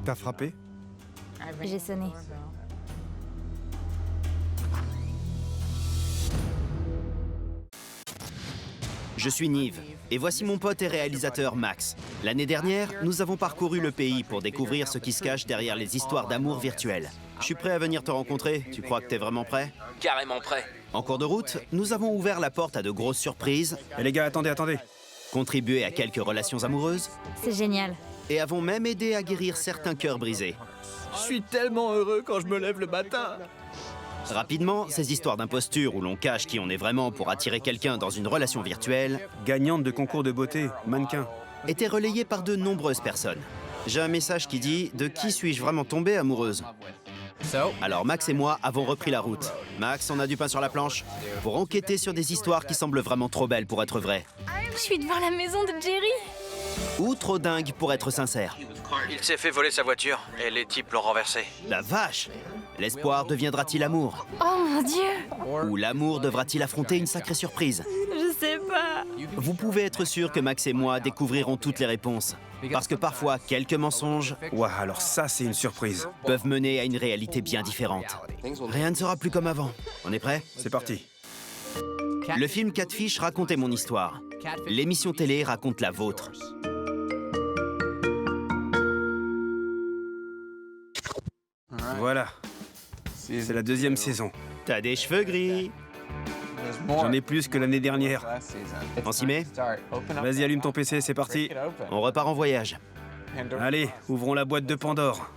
T'as frappé? J'ai sonné. Je suis Nive, et voici mon pote et réalisateur Max. L'année dernière, nous avons parcouru le pays pour découvrir ce qui se cache derrière les histoires d'amour virtuelles. Je suis prêt à venir te rencontrer, tu crois que t'es vraiment prêt? Carrément prêt. En cours de route, nous avons ouvert la porte à de grosses surprises, Eh les gars, attendez. contribué à quelques relations amoureuses, C'est génial. et avons même aidé à guérir certains cœurs brisés. Je suis tellement heureux quand je me lève le matin. Rapidement, ces histoires d'imposture où l'on cache qui on est vraiment pour attirer quelqu'un dans une relation virtuelle Gagnante de concours de beauté, mannequin. étaient relayées par de nombreuses personnes. J'ai un message qui dit « De qui suis-je vraiment tombée amoureuse ?» Alors Max et moi avons repris la route. Max, on a du pain sur la planche pour enquêter sur des histoires qui semblent vraiment trop belles pour être vraies. Je suis devant la maison de Jerry. Ou trop dingues pour être sincères. Il s'est fait voler sa voiture et les types l'ont renversé. La vache! L'espoir deviendra-t-il amour? Oh mon Dieu. Ou l'amour devra-t-il affronter une sacrée surprise? Je sais pas. Vous pouvez être sûr que Max et moi découvrirons toutes les réponses. Parce que parfois, quelques mensonges Ouah, alors ça, c'est une surprise. peuvent mener à une réalité bien différente. Rien ne sera plus comme avant. On est prêt? C'est parti. Le film Catfish racontait mon histoire. L'émission télé raconte la vôtre. Voilà. C'est la deuxième saison. T'as des cheveux gris. J'en ai plus que l'année dernière. On s'y met? Vas-y, allume ton PC, c'est parti. On repart en voyage. Allez, ouvrons la boîte de Pandore.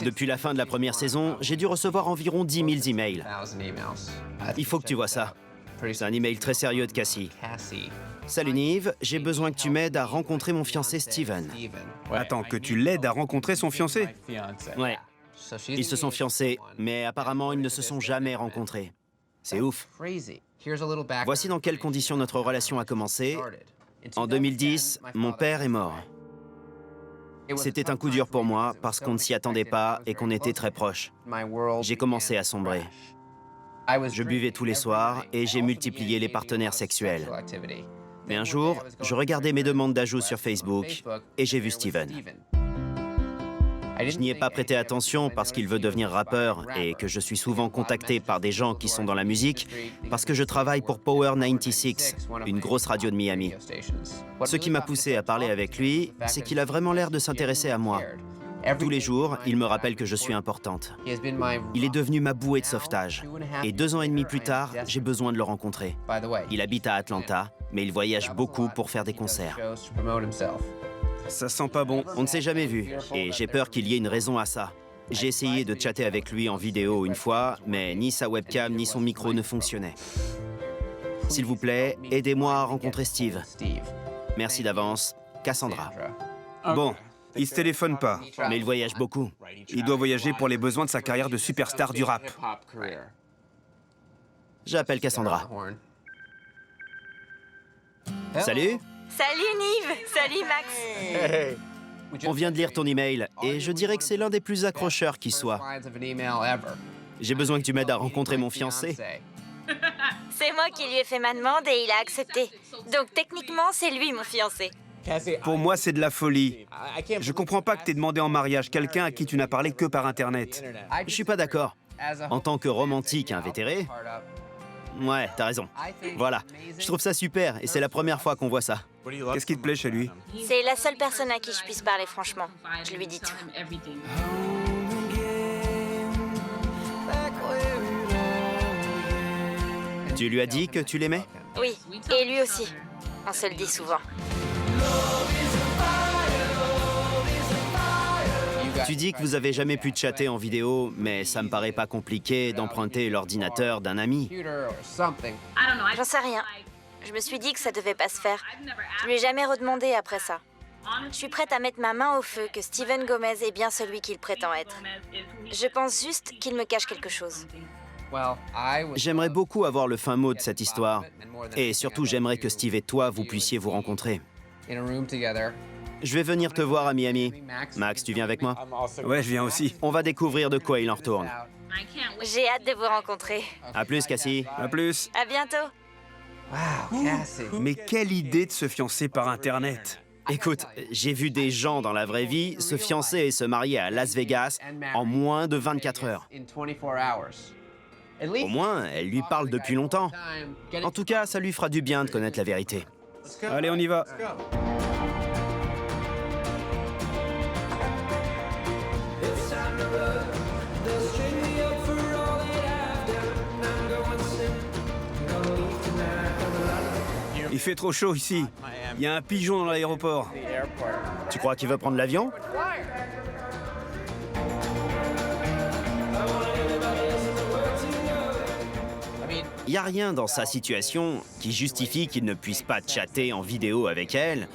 Depuis la fin de la première saison, j'ai dû recevoir environ 10 000 emails. Il faut que tu vois ça. C'est un email très sérieux de Cassie. Salut Nive, j'ai besoin que tu m'aides à rencontrer mon fiancé Steven. Attends, que tu l'aides à rencontrer son fiancé? Ouais, ils se sont fiancés, mais apparemment ils ne se sont jamais rencontrés. C'est ouf. Voici dans quelles conditions notre relation a commencé. En 2010, mon père est mort. C'était un coup dur pour moi parce qu'on ne s'y attendait pas et qu'on était très proches. J'ai commencé à sombrer. Je buvais tous les soirs et j'ai multiplié les partenaires sexuels. Mais un jour, je regardais mes demandes d'ajout sur Facebook et j'ai vu Steven. Je n'y ai pas prêté attention parce qu'il veut devenir rappeur et que je suis souvent contacté par des gens qui sont dans la musique parce que je travaille pour Power 96, une grosse radio de Miami. Ce qui m'a poussé à parler avec lui, c'est qu'il a vraiment l'air de s'intéresser à moi. Tous les jours, il me rappelle que je suis importante. Il est devenu ma bouée de sauvetage. Et 2 ans et demi plus tard, j'ai besoin de le rencontrer. Il habite à Atlanta, mais il voyage beaucoup pour faire des concerts. Ça sent pas bon. On ne s'est jamais vu, et j'ai peur qu'il y ait une raison à ça. J'ai essayé de chatter avec lui en vidéo une fois, mais ni sa webcam ni son micro ne fonctionnaient. S'il vous plaît, aidez-moi à rencontrer Steve. Merci d'avance, Cassandra. Bon, il se téléphone pas. Mais il voyage beaucoup. Il doit voyager pour les besoins de sa carrière de superstar du rap. J'appelle Cassandra. Salut, Salut Nive. Salut Max. on vient de lire ton email, et je dirais que c'est l'un des plus accrocheurs qui soit. J'ai besoin que tu m'aides à rencontrer mon fiancé. C'est moi qui lui ai fait ma demande et il a accepté. Donc techniquement, c'est lui mon fiancé. Pour moi, c'est de la folie. Je comprends pas que t'aies demandé en mariage quelqu'un à qui tu n'as parlé que par Internet. Je suis pas d'accord. En tant que romantique invétéré... Ouais, t'as raison. Voilà, je trouve ça super, et c'est la première fois qu'on voit ça. Qu'est-ce qui te plaît chez lui? C'est la seule personne à qui je puisse parler franchement. Je lui dis tout. Tu lui as dit que tu l'aimais? Oui, et lui aussi. On se le dit souvent. Tu dis que vous avez jamais pu chatter en vidéo, mais ça me paraît pas compliqué d'emprunter l'ordinateur d'un ami. J'en sais rien. Je me suis dit que ça devait pas se faire. Je lui ai jamais redemandé après ça. Je suis prête à mettre ma main au feu que Steven Gomez est bien celui qu'il prétend être. Je pense juste qu'il me cache quelque chose. J'aimerais beaucoup avoir le fin mot de cette histoire. Et surtout, j'aimerais que Steve et toi, vous puissiez vous rencontrer. Je vais venir te voir à Miami. Max, tu viens avec moi? Ouais, je viens aussi. On va découvrir de quoi il en retourne. J'ai hâte de vous rencontrer. À plus, Cassie. À plus. À bientôt. Mais quelle idée de se fiancer par Internet. Écoute, j'ai vu des gens dans la vraie vie se fiancer et se marier à Las Vegas en moins de 24 heures. Au moins, elle lui parle depuis longtemps. En tout cas, ça lui fera du bien de connaître la vérité. Allez, on y va. Il fait trop chaud ici. Il y a un pigeon dans l'aéroport. Tu crois qu'il veut prendre l'avion? Il n'y a rien dans sa situation qui justifie qu'il ne puisse pas chatter en vidéo avec elle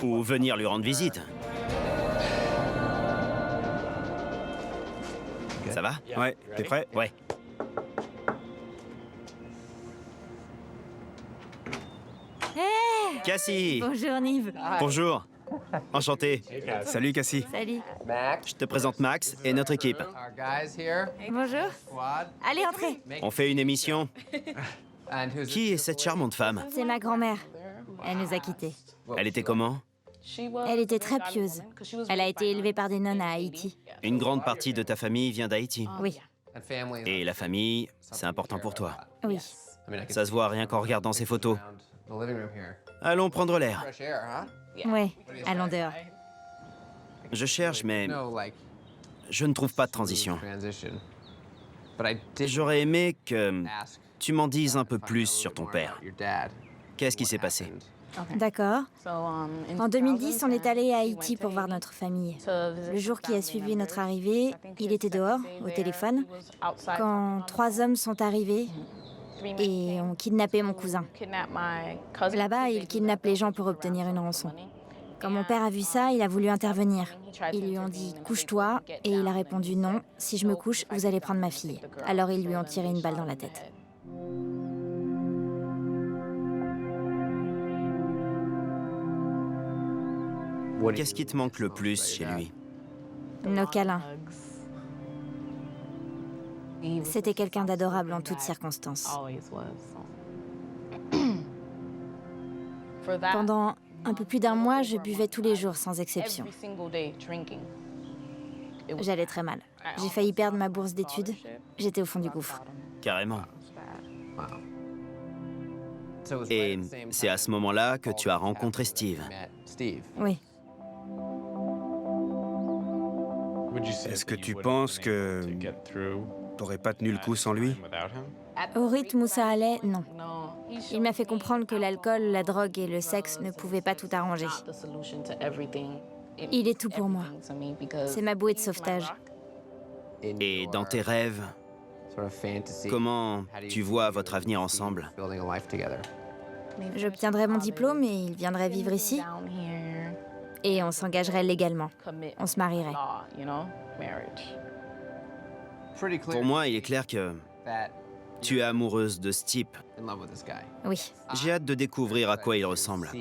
ou venir lui rendre visite. Ça va? Ouais, t'es prêt? Ouais. Hé Cassie! Bonjour, Nive. Bonjour. Enchanté. Salut, Cassie. Salut. Je te présente Max et notre équipe. Bonjour. Allez, entrez. On fait une émission. Qui est cette charmante femme? C'est ma grand-mère. Elle nous a quittés. Elle était comment? Elle était très pieuse. Elle a été élevée par des nonnes à Haïti. Une grande partie de ta famille vient d'Haïti. Oui, Et la famille, c'est important pour toi. oui. Ça se voit rien qu'en regardant ces photos. Allons prendre l'air. Ouais, allons dehors. Je cherche, mais je ne trouve pas de transition. J'aurais aimé que tu m'en dises un peu plus sur ton père. Qu'est-ce qui s'est passé? D'accord. En 2010, on est allé à Haïti pour voir notre famille. Le jour qui a suivi notre arrivée, il était dehors, au téléphone, quand 3 hommes sont arrivés et ont kidnappé mon cousin. Là-bas, ils kidnappent les gens pour obtenir une rançon. Quand mon père a vu ça, il a voulu intervenir. Ils lui ont dit « couche-toi » et il a répondu « non, si je me couche, vous allez prendre ma fille ». Alors ils lui ont tiré une balle dans la tête. Qu'est-ce qui te manque le plus chez lui? Nos câlins. C'était quelqu'un d'adorable en toutes circonstances. Pendant un peu plus d'1 mois, je buvais tous les jours sans exception. J'allais très mal. J'ai failli perdre ma bourse d'études. J'étais au fond du gouffre. Carrément. Et c'est à ce moment-là que tu as rencontré Steve. Oui. Est-ce que tu penses que t'aurais pas tenu le coup sans lui? Au rythme où ça allait, non. Il m'a fait comprendre que l'alcool, la drogue et le sexe ne pouvaient pas tout arranger. Il est tout pour moi. C'est ma bouée de sauvetage. Et dans tes rêves, comment tu vois votre avenir ensemble? J'obtiendrai mon diplôme et il viendrait vivre ici. Et on s'engagerait légalement. On se marierait. Pour moi, il est clair que tu es amoureuse de ce type. Oui. J'ai hâte de découvrir à quoi il ressemble.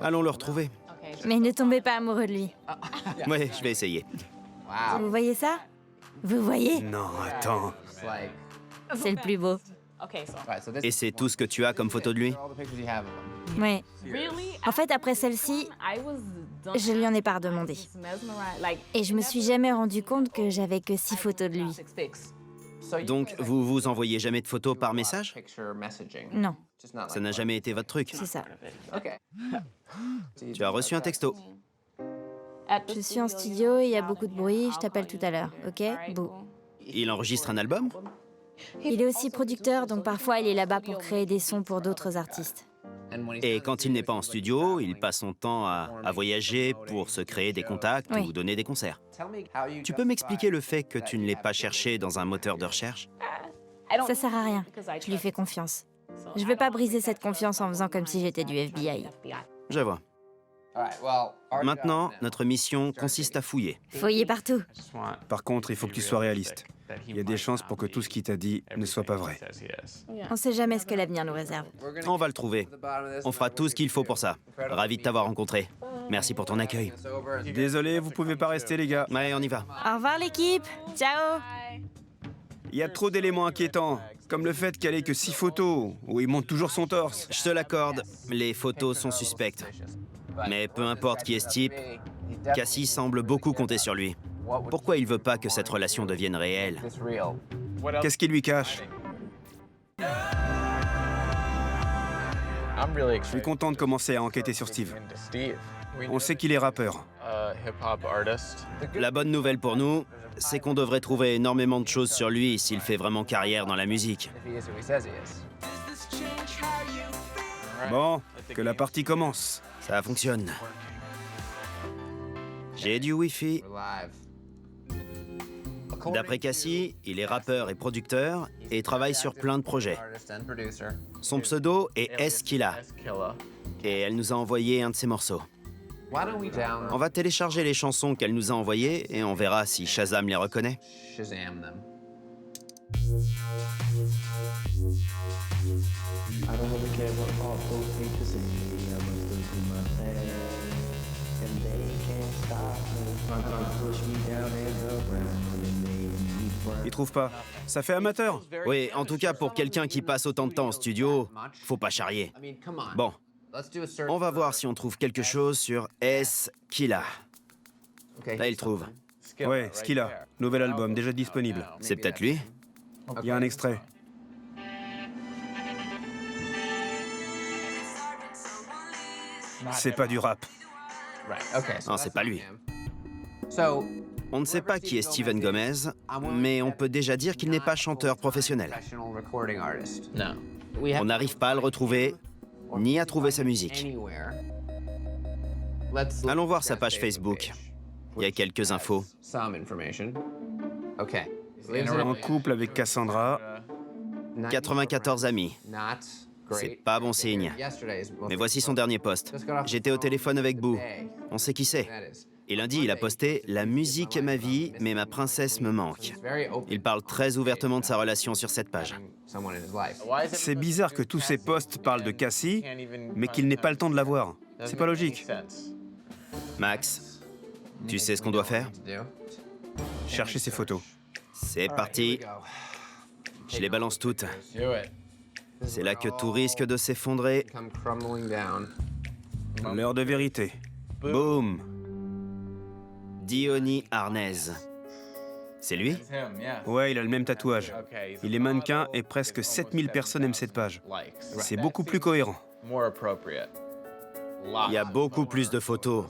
Allons le retrouver. Mais ne tombez pas amoureux de lui. Oui, je vais essayer. Vous voyez ça? Vous voyez? Non, attends. C'est le plus beau. Et c'est tout ce que tu as comme photo de lui? Oui. En fait, après celle-ci, je lui en ai pas redemandé. Et je me suis jamais rendu compte que j'avais que 6 photos de lui. Donc, vous vous envoyez jamais de photos par message? Non, Ça n'a jamais été votre truc. c'est ça. Tu as reçu un texto. Je suis en studio et il y a beaucoup de bruit. Je t'appelle tout à l'heure, ok? Bou. Il enregistre un album? Il est aussi producteur, donc parfois il est là-bas pour créer des sons pour d'autres artistes. Et quand il n'est pas en studio, il passe son temps à voyager pour se créer des contacts Oui. ou donner des concerts. Tu peux m'expliquer le fait que tu ne l'aies pas cherché dans un moteur de recherche? Ça sert à rien. Je lui fais confiance. Je veux pas briser cette confiance en faisant comme si j'étais du FBI. Je vois. Maintenant, notre mission consiste à fouiller. Fouiller partout. Par contre, il faut que tu sois réaliste. Il y a des chances pour que tout ce qu'il t'a dit ne soit pas vrai. On sait jamais ce que l'avenir nous réserve. On va le trouver. On fera tout ce qu'il faut pour ça. Ravi de t'avoir rencontré. Merci pour ton accueil. Désolé, vous pouvez pas rester, les gars. Ouais, on y va. Au revoir l'équipe. Ciao. Il y a trop d'éléments inquiétants. Comme le fait qu'elle ait que 6 photos, où il montre toujours son torse. Je te l'accorde, les photos sont suspectes. Mais peu importe qui est ce type, Cassie semble beaucoup compter sur lui. Pourquoi il veut pas que cette relation devienne réelle? Qu'est-ce qu'il lui cache? Je suis content de commencer à enquêter sur Steve. On sait qu'il est rappeur. La bonne nouvelle pour nous, c'est qu'on devrait trouver énormément de choses sur lui s'il fait vraiment carrière dans la musique. Bon, que la partie commence. Ça fonctionne. J'ai du Wi-Fi. D'après Cassie, il est rappeur et producteur et travaille sur plein de projets. Son pseudo est Eskila et elle nous a envoyé un de ses morceaux. On va télécharger les chansons qu'elle nous a envoyées et on verra si Shazam les reconnaît. Il trouve pas. Ça fait amateur. Oui, en tout cas pour quelqu'un qui passe autant de temps en studio, faut pas charrier. Bon, on va voir si on trouve quelque chose sur Eskila. Là, il trouve. Ouais, ce qu'il a. Nouvel album, déjà disponible. C'est peut-être lui? Il y a un extrait. C'est pas du rap. Non, c'est pas lui. On ne sait pas qui est Steven Gomez, mais on peut déjà dire qu'il n'est pas chanteur professionnel. On n'arrive pas à le retrouver, ni à trouver sa musique. Allons voir sa page Facebook. Il y a quelques infos. En couple avec Cassandra. 94 amis. C'est pas bon signe. Mais voici son dernier post. J'étais au téléphone avec Boo. On sait qui c'est. Et lundi, il a posté « La musique est ma vie, mais ma princesse me manque ». Il parle très ouvertement de sa relation sur cette page. C'est bizarre que tous ces posts parlent de Cassie, mais qu'il n'ait pas le temps de la voir. C'est pas logique. Max, tu sais ce qu'on doit faire? Cherchez ces photos. C'est parti. Je les balance toutes. C'est là que tout risque de s'effondrer. L'heure de vérité. Boum. Diony Arnez. C'est lui? Ouais, il a le même tatouage. Il est mannequin et presque 7000 personnes aiment cette page. C'est beaucoup plus cohérent. Il y a beaucoup plus de photos.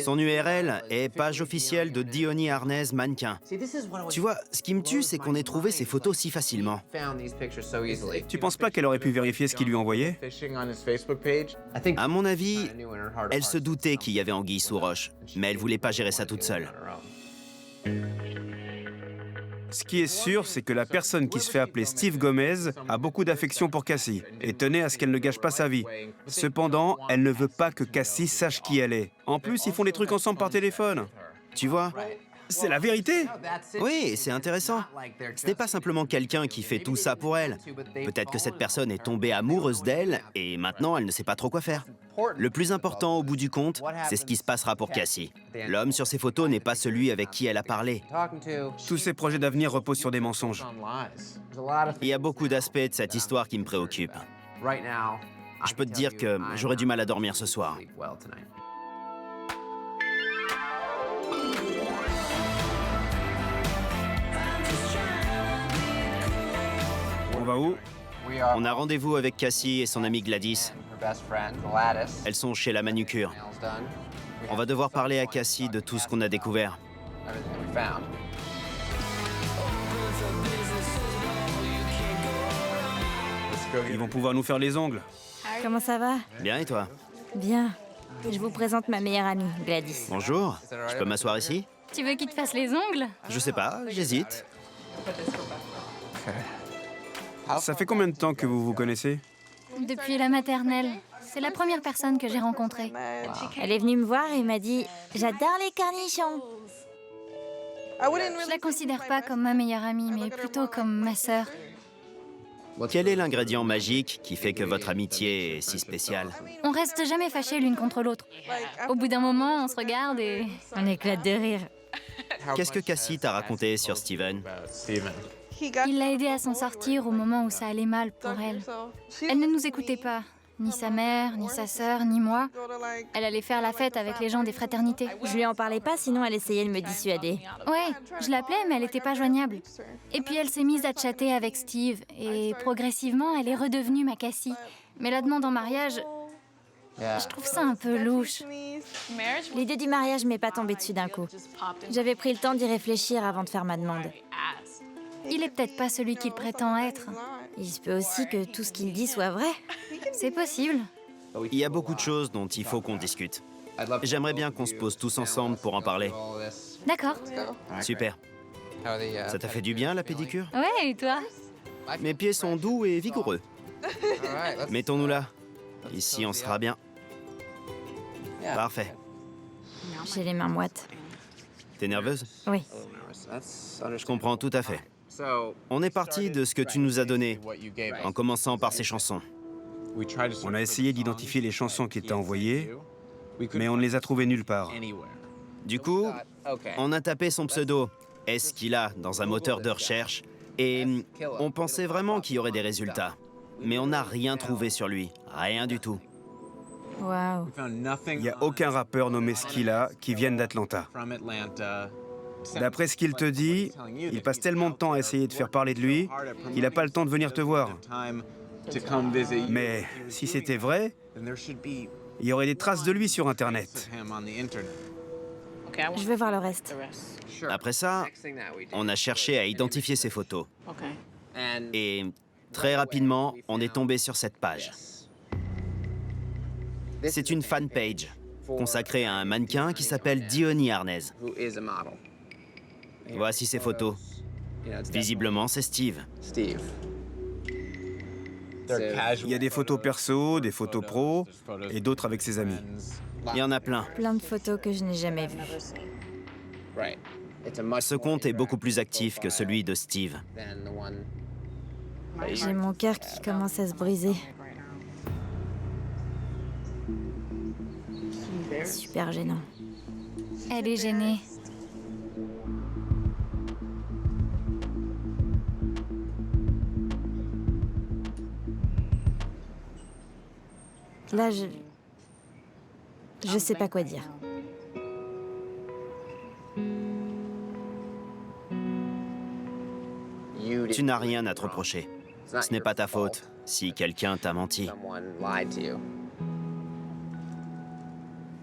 Son URL est page officielle de Diony Arnez mannequin. Tu vois, ce qui me tue, c'est qu'on ait trouvé ces photos si facilement. Tu penses pas qu'elle aurait pu vérifier ce qu'il lui envoyait? À mon avis, elle se doutait qu'il y avait anguille sous roche, mais elle voulait pas gérer ça toute seule. Ce qui est sûr, c'est que la personne qui se fait appeler Steve Gomez a beaucoup d'affection pour Cassie et tenait à ce qu'elle ne gâche pas sa vie. Cependant, elle ne veut pas que Cassie sache qui elle est. En plus, ils font des trucs ensemble par téléphone. Tu vois? C'est la vérité! Oui, c'est intéressant. Ce n'est pas simplement quelqu'un qui fait tout ça pour elle. Peut-être que cette personne est tombée amoureuse d'elle et maintenant elle ne sait pas trop quoi faire. Le plus important au bout du compte, c'est ce qui se passera pour Cassie. L'homme sur ces photos n'est pas celui avec qui elle a parlé. Tous ses projets d'avenir reposent sur des mensonges. Il y a beaucoup d'aspects de cette histoire qui me préoccupent. Je peux te dire que j'aurais du mal à dormir ce soir. On va où? On a rendez-vous avec Cassie et son amie Gladys. Elles sont chez la manucure. On va devoir parler à Cassie de tout ce qu'on a découvert. Ils vont pouvoir nous faire les ongles. Comment ça va? Bien, et toi? Bien. Je vous présente ma meilleure amie, Gladys. Bonjour, je peux m'asseoir ici? Tu veux qu'il te fasse les ongles? Je sais pas, j'hésite. Ça fait combien de temps que vous vous connaissez? Depuis la maternelle. C'est la première personne que j'ai rencontrée. Elle est venue me voir et m'a dit « J'adore les cornichons !» Je la considère pas comme ma meilleure amie, mais plutôt comme ma sœur. Quel est l'ingrédient magique qui fait que votre amitié est si spéciale? On reste jamais fâchés l'une contre l'autre. Au bout d'un moment, on se regarde et... On éclate de rire. Qu'est-ce que Cassie t'a raconté sur Steven? Il l'a aidée à s'en sortir au moment où ça allait mal pour elle. Elle ne nous écoutait pas, ni sa mère, ni sa sœur, ni moi. Elle allait faire la fête avec les gens des fraternités. Je lui en parlais pas, sinon elle essayait de me dissuader. Ouais, je l'appelais, mais elle n'était pas joignable. Et puis elle s'est mise à chatter avec Steve, et progressivement, elle est redevenue ma Cassie. Mais la demande en mariage, je trouve ça un peu louche. L'idée du mariage m'est pas tombée dessus d'un coup. J'avais pris le temps d'y réfléchir avant de faire ma demande. Il est peut-être pas celui qu'il prétend être. Il se peut aussi que tout ce qu'il dit soit vrai. C'est possible. Il y a beaucoup de choses dont il faut qu'on discute. J'aimerais bien qu'on se pose tous ensemble pour en parler. D'accord. Super. Ça t'a fait du bien, la pédicure? Ouais, et toi? Mes pieds sont doux et vigoureux. Mettons-nous là. Ici, on sera bien. Parfait. J'ai les mains moites. T'es nerveuse? Oui. Je comprends tout à fait. On est parti de ce que tu nous as donné, en commençant par ces chansons. On a essayé d'identifier les chansons qu'il t'a envoyées, mais on ne les a trouvées nulle part. Du coup, on a tapé son pseudo, Esquila, dans un moteur de recherche, et on pensait vraiment qu'il y aurait des résultats. Mais on n'a rien trouvé sur lui, rien du tout. Waouh. Il n'y a aucun rappeur nommé Skilla qui vienne d'Atlanta. D'après ce qu'il te dit, il passe tellement de temps à essayer de faire parler de lui qu'il n'a pas le temps de venir te voir. Mais si c'était vrai, il y aurait des traces de lui sur Internet. Je veux voir le reste. Après ça, on a cherché à identifier ses photos. Et très rapidement, on est tombé sur cette page. C'est une fan page consacrée à un mannequin qui s'appelle Diony Arnez. Voici ses photos. Visiblement, c'est Steve. Il y a des photos perso, des photos pro et d'autres avec ses amis. Il y en a plein. Plein de photos que je n'ai jamais vues. Ce compte est beaucoup plus actif que celui de Steve. J'ai mon cœur qui commence à se briser. Super gênant. Elle est gênée. Là, je sais pas quoi dire. Tu n'as rien à te reprocher. Ce n'est pas ta faute si quelqu'un t'a menti.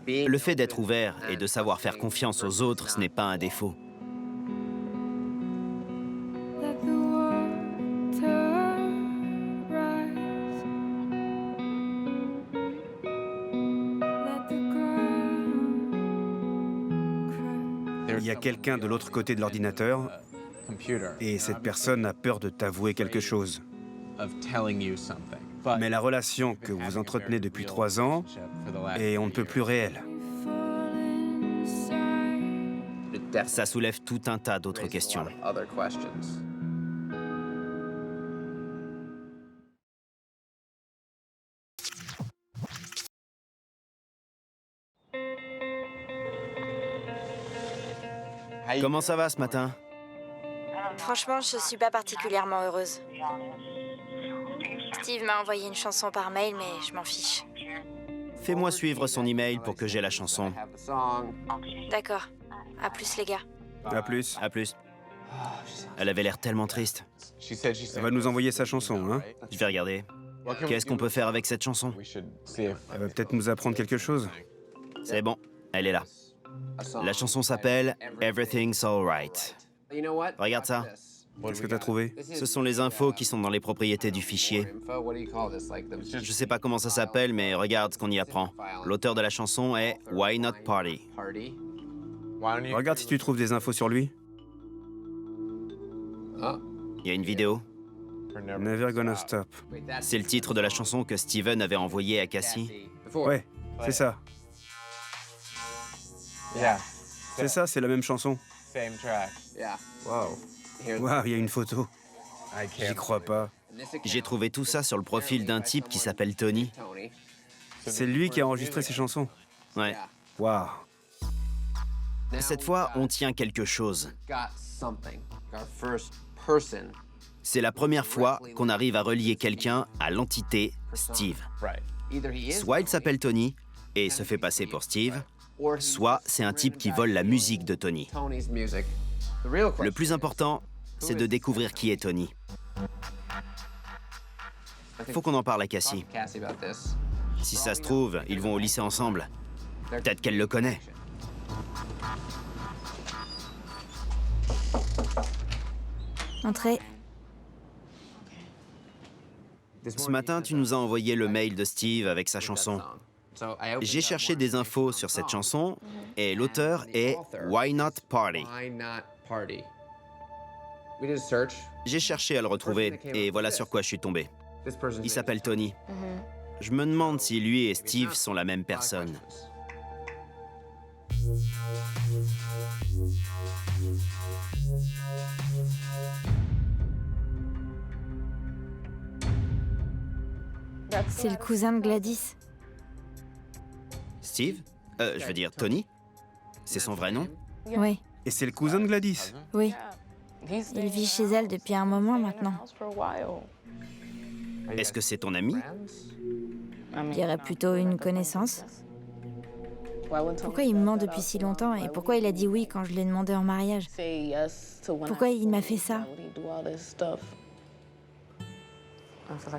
Le fait d'être ouvert et de savoir faire confiance aux autres, ce n'est pas un défaut. Il y a quelqu'un de l'autre côté de l'ordinateur et cette personne a peur de t'avouer quelque chose. Mais la relation que vous entretenez depuis 3 ans est on ne peut plus réelle. Ça soulève tout un tas d'autres questions. Comment ça va ce matin? Franchement, je suis pas particulièrement heureuse. Steve m'a envoyé une chanson par mail, mais je m'en fiche. Fais-moi suivre son email pour que j'aie la chanson. D'accord. À plus, les gars. À plus. À plus. Elle avait l'air tellement triste. Elle va nous envoyer sa chanson, hein? Je vais regarder. Qu'est-ce qu'on peut faire avec cette chanson? Elle va peut-être nous apprendre quelque chose. C'est bon, elle est là. La chanson s'appelle Everything's Alright. Regarde ça. Qu'est-ce que t'as trouvé? Ce sont les infos qui sont dans les propriétés du fichier. Je sais pas comment ça s'appelle, mais regarde ce qu'on y apprend. L'auteur de la chanson est Why Not Party. Regarde si tu trouves des infos sur lui. Il y a une vidéo. Never Gonna Stop. C'est le titre de la chanson que Steven avait envoyée à Cassie. Ouais, c'est ça. C'est ça, c'est la même chanson. Waouh, il y a une photo. J'y crois pas. J'ai trouvé tout ça sur le profil d'un type qui s'appelle Tony. C'est lui qui a enregistré ces chansons. Ouais. Waouh. Cette fois, on tient quelque chose. C'est la première fois qu'on arrive à relier quelqu'un à l'entité Steve. Soit il s'appelle Tony et se fait passer pour Steve, soit c'est un type qui vole la musique de Tony. Le plus important, c'est de découvrir qui est Tony. Faut qu'on en parle à Cassie. Si ça se trouve, ils vont au lycée ensemble. Peut-être qu'elle le connaît. Entrez. Ce matin, tu nous as envoyé le mail de Steve avec sa chanson. J'ai cherché des infos sur cette chanson et l'auteur est Why Not Party. J'ai cherché à le retrouver et voilà sur quoi je suis tombé. Il s'appelle Tony. Je me demande si lui et Steve sont la même personne. C'est le cousin de Gladys. Steve? Je veux dire Tony? C'est son vrai nom? Oui, Et c'est le cousin de Gladys. oui. Il vit chez elle depuis un moment maintenant. Est-ce que c'est ton ami? Je dirais plutôt une connaissance. Pourquoi il me ment depuis si longtemps et pourquoi il a dit oui quand je l'ai demandé en mariage? Pourquoi il m'a fait ça?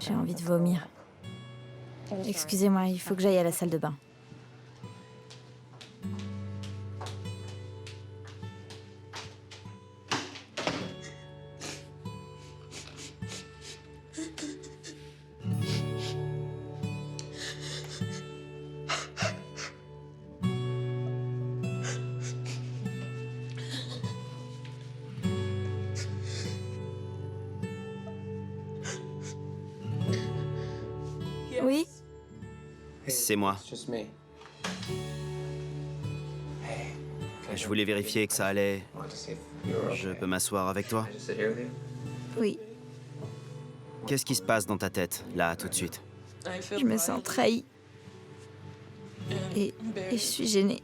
J'ai envie de vomir. Excusez-moi, il faut que j'aille à la salle de bain. Oui? C'est moi. Je voulais vérifier que ça allait. Je peux m'asseoir avec toi? Oui. Qu'est-ce qui se passe dans ta tête, là, tout de suite? Je me sens trahie. Et je suis gênée.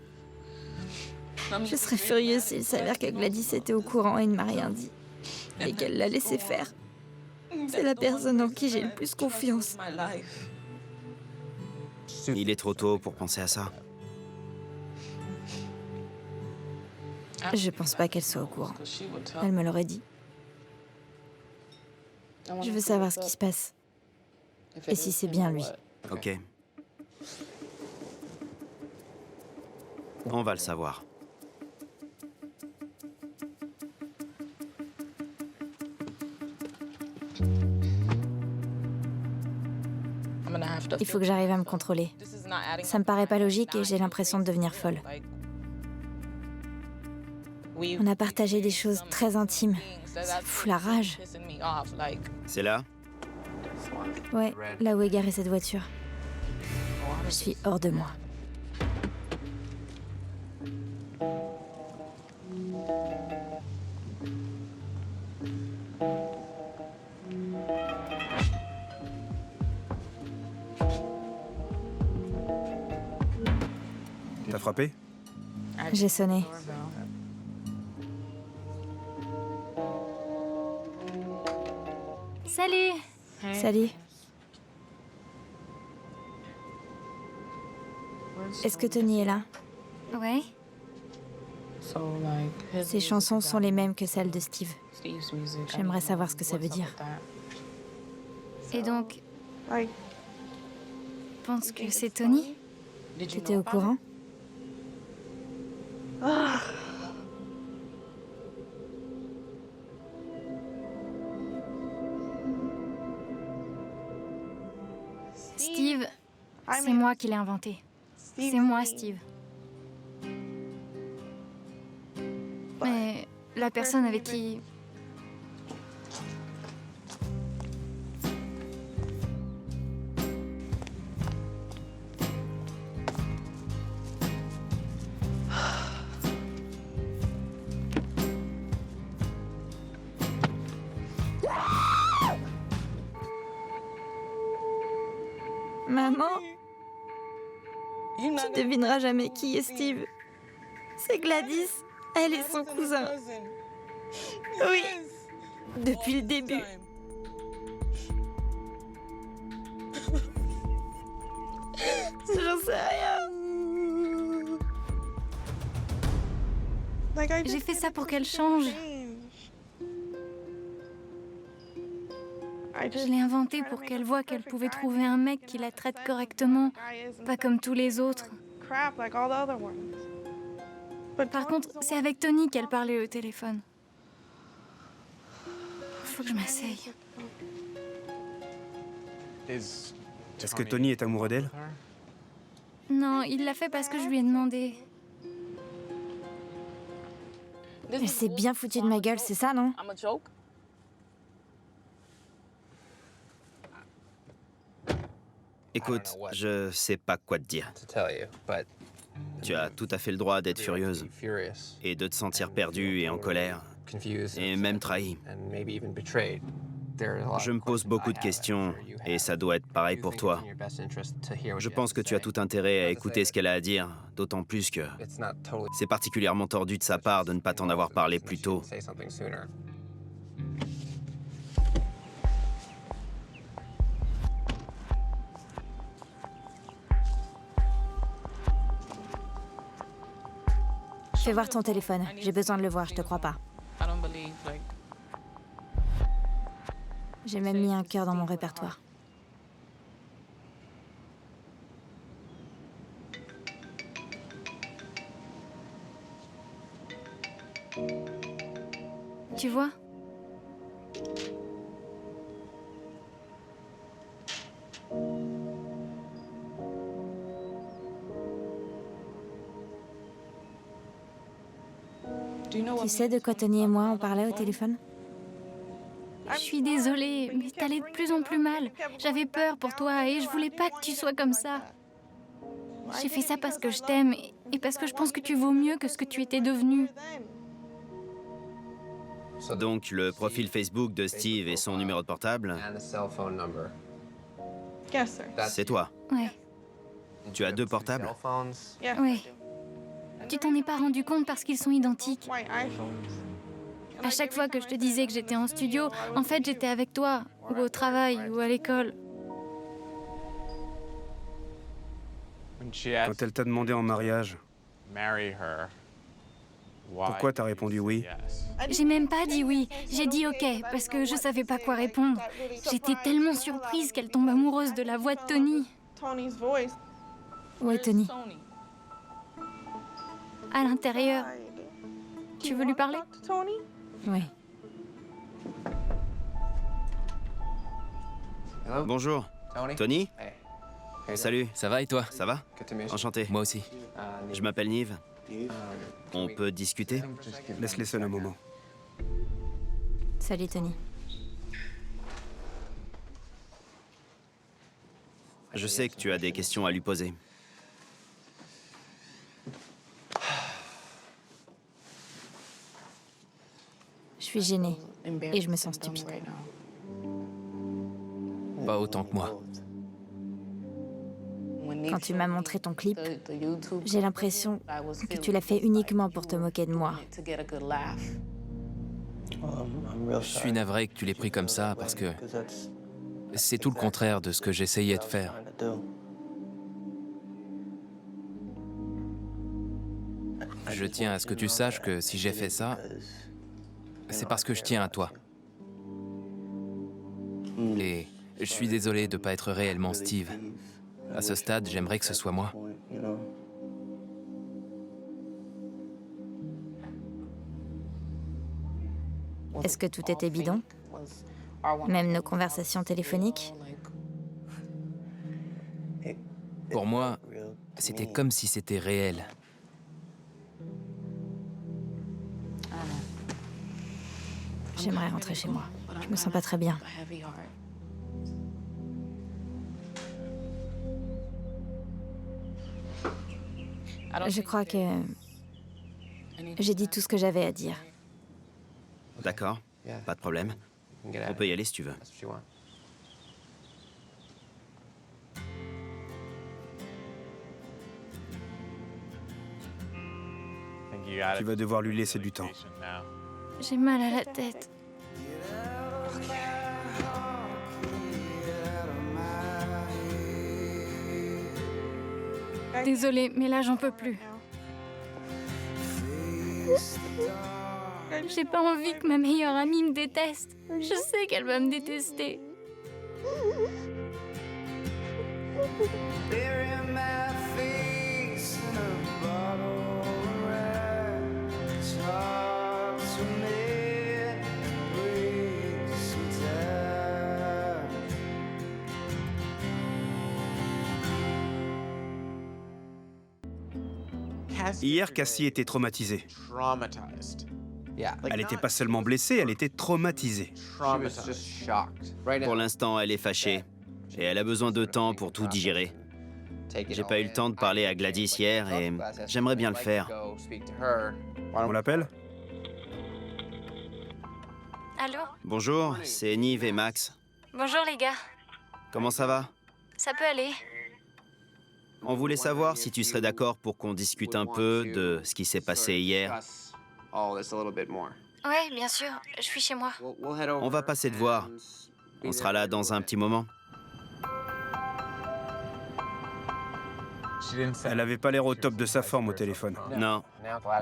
Je serais furieuse s'il s'avère que Gladys était au courant et ne m'a rien dit. Et qu'elle l'a laissé faire. C'est la personne en qui j'ai le plus confiance. Il est trop tôt pour penser à ça. Je pense pas qu'elle soit au courant. Elle me l'aurait dit. Je veux savoir ce qui se passe. Et si c'est bien lui. Ok. On va le savoir. Il faut que j'arrive à me contrôler. Ça me paraît pas logique et j'ai l'impression de devenir folle. On a partagé des choses très intimes. Ça fout la rage. C'est là? Ouais, là où est garée cette voiture. Je suis hors de moi. T'as frappé? J'ai sonné. Salut! Salut. Est-ce que Tony est là? Ouais? Ses chansons sont les mêmes que celles de Steve. J'aimerais savoir ce que ça veut dire. Et donc... Pense que c'est Tony? Tu étais au courant? Steve, c'est moi qui l'ai inventé. C'est moi, Steve. Mais la personne avec qui... Maman, tu devineras jamais qui est Steve. C'est Gladys. Elle est son cousin. Oui, Depuis le début. J'en sais rien. J'ai fait ça pour qu'elle change. Je l'ai inventé pour qu'elle voie qu'elle pouvait trouver un mec qui la traite correctement, pas comme tous les autres. Par contre, c'est avec Tony qu'elle parlait au téléphone. Faut que je m'asseye. Est-ce que Tony est amoureux d'elle? Non, il l'a fait parce que je lui ai demandé. Elle s'est bien foutue de ma gueule, c'est ça, non? Écoute, je sais pas quoi te dire. Tu as tout à fait le droit d'être furieuse et de te sentir perdue et en colère, et même trahie. Je me pose beaucoup de questions et ça doit être pareil pour toi. Je pense que tu as tout intérêt à écouter ce qu'elle a à dire, d'autant plus que c'est particulièrement tordu de sa part de ne pas t'en avoir parlé plus tôt. Fais voir ton téléphone. J'ai besoin de le voir, je te crois pas. J'ai même mis un cœur dans mon répertoire. Tu vois? Tu sais de quoi Tony et moi on parlait au téléphone? Je suis désolée, mais t'allais de plus en plus mal. J'avais peur pour toi et je voulais pas que tu sois comme ça. J'ai fait ça parce que je t'aime et parce que je pense que tu vaux mieux que ce que tu étais devenu. Donc, le profil Facebook de Steve et son numéro de portable, c'est toi. Ouais, Tu as 2 portables? ouais. Tu t'en es pas rendu compte parce qu'ils sont identiques. À chaque fois que je te disais que j'étais en studio, en fait, j'étais avec toi, ou au travail, ou à l'école. Quand elle t'a demandé en mariage, pourquoi t'as répondu oui? J'ai même pas dit oui, j'ai dit ok, parce que je savais pas quoi répondre. J'étais tellement surprise qu'elle tombe amoureuse de la voix de Tony. Où est Tony? À l'intérieur. Tu veux lui parler? Oui. Bonjour. Tony? Salut. Ça va et toi? Ça va? Enchanté. Moi aussi. Je m'appelle Nive. On peut discuter? Laisse-les seuls un moment. Salut Tony. Je sais que tu as des questions à lui poser. Je suis gênée et je me sens stupide. Pas autant que moi. Quand tu m'as montré ton clip, j'ai l'impression que tu l'as fait uniquement pour te moquer de moi. Je suis navré que tu l'aies pris comme ça parce que c'est tout le contraire de ce que j'essayais de faire. Je tiens à ce que tu saches que si j'ai fait ça, c'est parce que je tiens à toi. Et je suis désolé de ne pas être réellement Steve. À ce stade, j'aimerais que ce soit moi. Est-ce que tout était bidon? Même nos conversations téléphoniques? Pour moi, c'était comme si c'était réel. J'aimerais rentrer chez moi. Je me sens pas très bien. Je crois que j'ai dit tout ce que j'avais à dire. D'accord, pas de problème. On peut y aller si tu veux. Tu vas devoir lui laisser du temps. J'ai mal à la tête. Désolée, mais là, j'en peux plus. J'ai pas envie que ma meilleure amie me déteste. Je sais qu'elle va me détester. Hier, Cassie était traumatisée. Elle n'était pas seulement blessée, elle était traumatisée. Pour l'instant, elle est fâchée. Et elle a besoin de temps pour tout digérer. J'ai pas eu le temps de parler à Gladys hier et j'aimerais bien le faire. On l'appelle? Allô? Bonjour, c'est Nive et Max. Bonjour les gars. Comment ça va? Ça peut aller? On voulait savoir si tu serais d'accord pour qu'on discute un peu de ce qui s'est passé hier. Ouais, bien sûr. Je suis chez moi. On va passer te voir. On sera là dans un petit moment. Elle avait pas l'air au top de sa forme au téléphone. Non.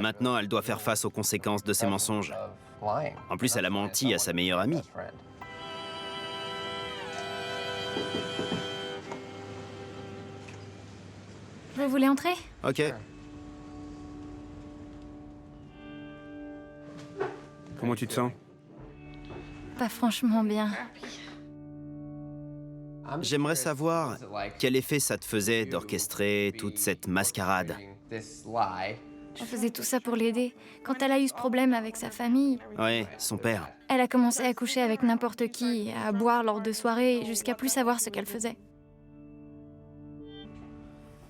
Maintenant, elle doit faire face aux conséquences de ses mensonges. En plus, elle a menti à sa meilleure amie. Vous voulez entrer? Ok. Comment tu te sens? Pas franchement bien. J'aimerais savoir quel effet ça te faisait d'orchestrer toute cette mascarade. Je faisais tout ça pour l'aider. Quand elle a eu ce problème avec sa famille, Ouais, son père. elle a commencé à coucher avec n'importe qui, à boire lors de soirées, jusqu'à plus savoir ce qu'elle faisait.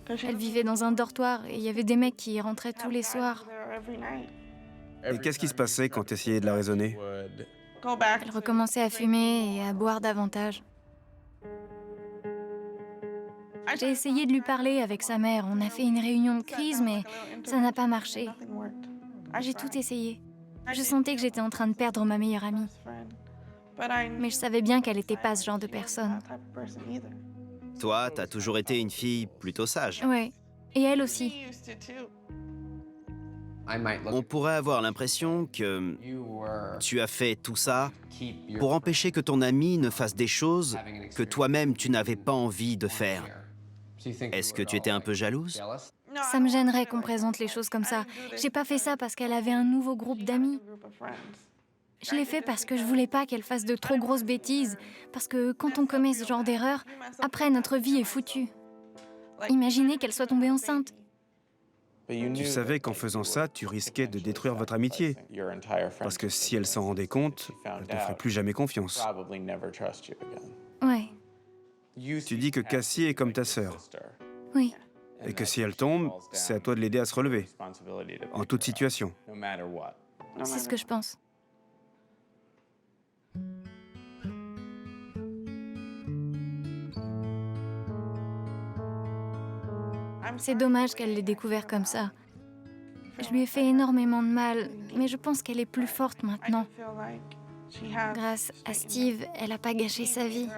Elle vivait dans un dortoir et il y avait des mecs qui y rentraient tous les soirs. Et qu'est-ce qui se passait quand tu essayais de la raisonner? Elle recommençait à fumer et à boire davantage. J'ai essayé de lui parler avec sa mère. On a fait une réunion de crise, mais ça n'a pas marché. J'ai tout essayé. Je sentais que j'étais en train de perdre ma meilleure amie. Mais je savais bien qu'elle n'était pas ce genre de personne. Toi, t'as toujours été une fille plutôt sage. Ouais. Et elle aussi. On pourrait avoir l'impression que tu as fait tout ça pour empêcher que ton ami ne fasse des choses que toi-même tu n'avais pas envie de faire. Est-ce que tu étais un peu jalouse? Ça me gênerait qu'on présente les choses comme ça. J'ai pas fait ça parce qu'elle avait un nouveau groupe d'amis. Je l'ai fait parce que je voulais pas qu'elle fasse de trop grosses bêtises. Parce que quand on commet ce genre d'erreur, après notre vie est foutue. Imaginez qu'elle soit tombée enceinte. Tu savais qu'en faisant ça, tu risquais de détruire votre amitié. Parce que si elle s'en rendait compte, elle te ferait plus jamais confiance. Ouais, Tu dis que Cassie est comme ta sœur. oui. Et que si elle tombe, c'est à toi de l'aider à se relever. En toute situation. C'est ce que je pense. C'est dommage qu'elle l'ait découvert comme ça. Je lui ai fait énormément de mal, mais je pense qu'elle est plus forte maintenant. Grâce à Steve, elle n'a pas gâché sa vie.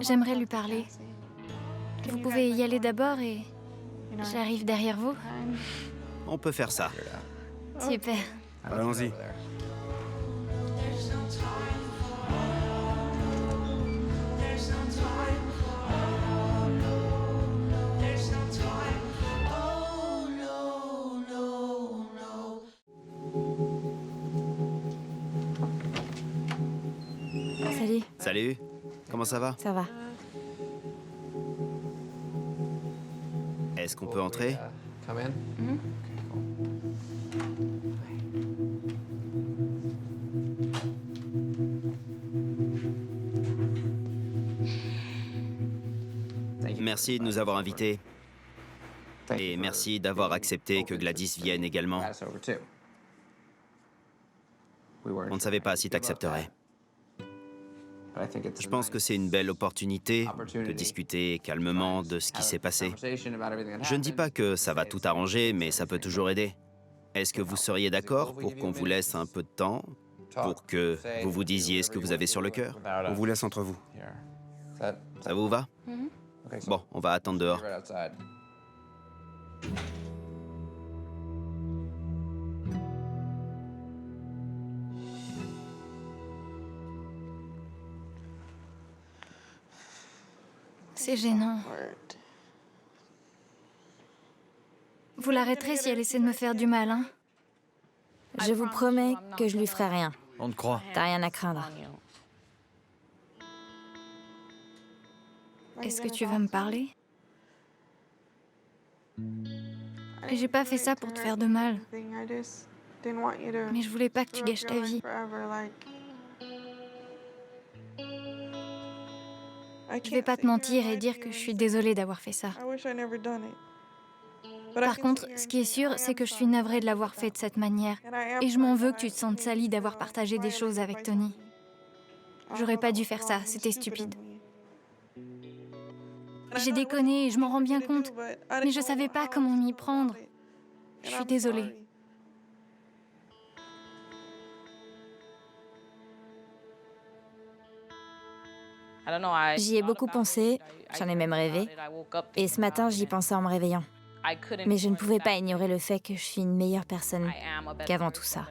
J'aimerais lui parler. Vous pouvez y aller d'abord et j'arrive derrière vous. On peut faire ça. Super. Allons-y. Salut. Salut, comment ça va? Ça va. Est-ce qu'on peut entrer? Merci de nous avoir invités. Et merci d'avoir accepté que Gladys vienne également. On ne savait pas si t'accepterais. Je pense que c'est une belle opportunité de discuter calmement de ce qui s'est passé. Je ne dis pas que ça va tout arranger, mais ça peut toujours aider. Est-ce que vous seriez d'accord pour qu'on vous laisse un peu de temps pour que vous vous disiez ce que vous avez sur le cœur? On vous laisse entre vous. Ça vous va? Bon, on va attendre dehors. C'est gênant. Vous l'arrêterez si elle essaie de me faire du mal, hein? Je vous promets que je lui ferai rien. On te croit. T'as rien à craindre. Est-ce que tu vas me parler? J'ai pas fait ça pour te faire de mal. Mais je voulais pas que tu gâches ta vie. Je vais pas te mentir et dire que je suis désolée d'avoir fait ça. Par contre, ce qui est sûr, c'est que je suis navrée de l'avoir fait de cette manière. Et je m'en veux que tu te sentes salie d'avoir partagé des choses avec Tony. J'aurais pas dû faire ça, c'était stupide. J'ai déconné et je m'en rends bien compte. Mais je savais pas comment m'y prendre. Je suis désolée. J'y ai beaucoup pensé, j'en ai même rêvé. Et ce matin, j'y pensais en me réveillant. Mais je ne pouvais pas ignorer le fait que je suis une meilleure personne qu'avant tout ça.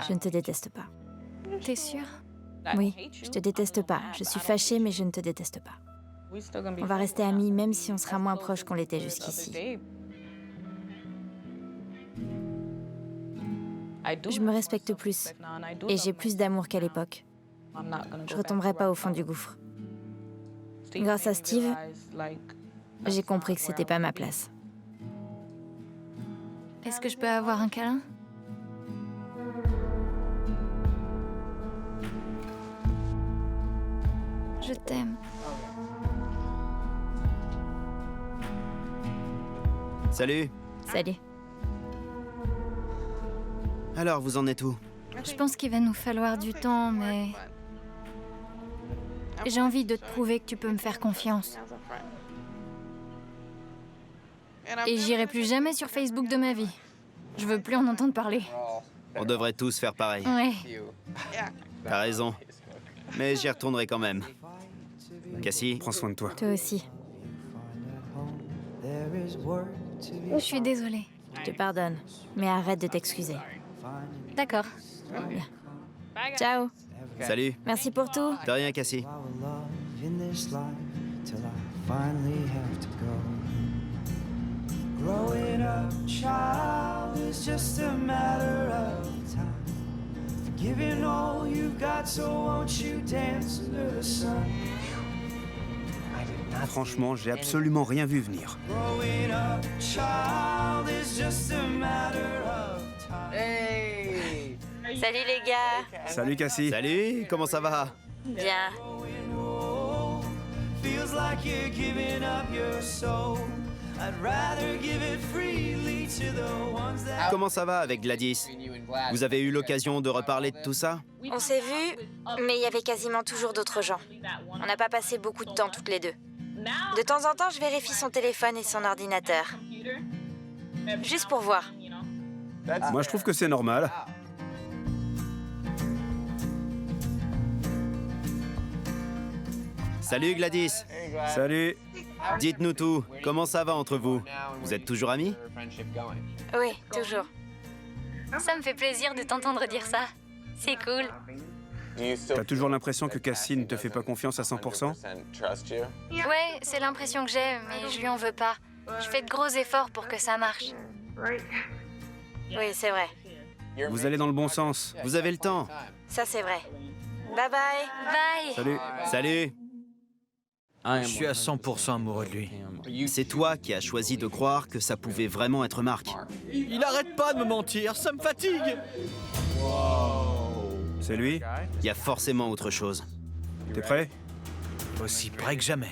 Je ne te déteste pas. T'es sûre? Oui, je te déteste pas. Je suis fâchée, mais je ne te déteste pas. On va rester amis même si on sera moins proches qu'on l'était jusqu'ici. Je me respecte plus et j'ai plus d'amour qu'à l'époque. Je retomberai pas au fond du gouffre. Grâce à Steve, j'ai compris que c'était pas ma place. Est-ce que je peux avoir un câlin? Je t'aime. Salut. Salut. Alors, vous en êtes où? Je pense qu'il va nous falloir du temps, mais... J'ai envie de te prouver que tu peux me faire confiance. Et j'irai plus jamais sur Facebook de ma vie. Je veux plus en entendre parler. On devrait tous faire pareil. Ouais. T'as raison. Mais j'y retournerai quand même. Cassie, Prends soin de toi. Toi aussi. Je suis désolée. Je te pardonne, mais arrête de t'excuser. D'accord. Ciao. salut. Merci pour tout. De rien, Cassie. Growing up, child, is just a matter of time. Giving all you've got, so won't you dance under the sun? Franchement, j'ai absolument rien vu venir. Growing up, child, is just a matter of time. Salut les gars. Salut Cassie. Salut, comment ça va? Bien. Growing old feels like you're giving up your soul. I'd rather give it freely to the ones that... Comment ça va avec Gladys? Vous avez eu l'occasion de reparler de tout ça? On s'est vus, mais il y avait quasiment toujours d'autres gens. On n'a pas passé beaucoup de temps toutes les deux. De temps en temps, je vérifie son téléphone et son ordinateur. Juste pour voir. Moi, je trouve que c'est normal. Salut Gladys. Salut. Dites-nous tout. Comment ça va entre vous? Vous êtes toujours amis? Oui, toujours. Ça me fait plaisir de t'entendre dire ça. C'est cool. T'as toujours l'impression que Cassie ne te fait pas confiance à 100%? Ouais, c'est l'impression que j'ai, mais je lui en veux pas. Je fais de gros efforts pour que ça marche. Oui, c'est vrai. Vous allez dans le bon sens. Vous avez le temps? Ça, c'est vrai. Bye bye. Bye. Salut. Salut. Je suis à 100% amoureux de lui. C'est toi qui as choisi de croire que ça pouvait vraiment être Marc. Il arrête pas de me mentir, ça me fatigue. C'est lui? Il y a forcément autre chose. T'es prêt? Aussi près que jamais.